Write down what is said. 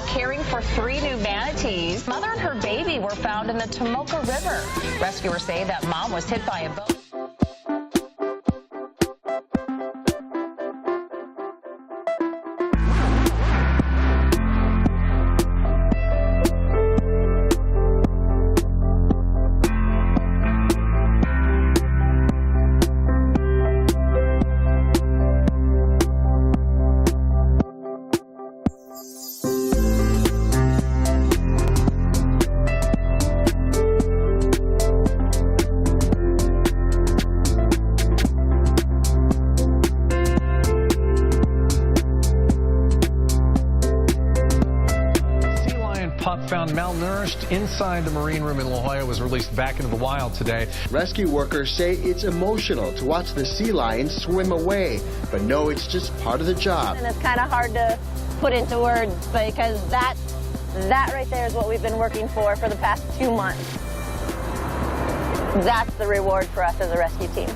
caring for 3 new manatees. Mother and her baby were found in the Tomoka River. Rescuers say that mom was hit by a boat. Found malnourished inside the marine room in La Jolla was released back into the wild today. Rescue workers say it's emotional to watch the sea lion swim away, but no, it's just part of the job. And it's kind of hard to put into words because that right there is what we've been working for the past 2 months. That's the reward for us as a rescue team.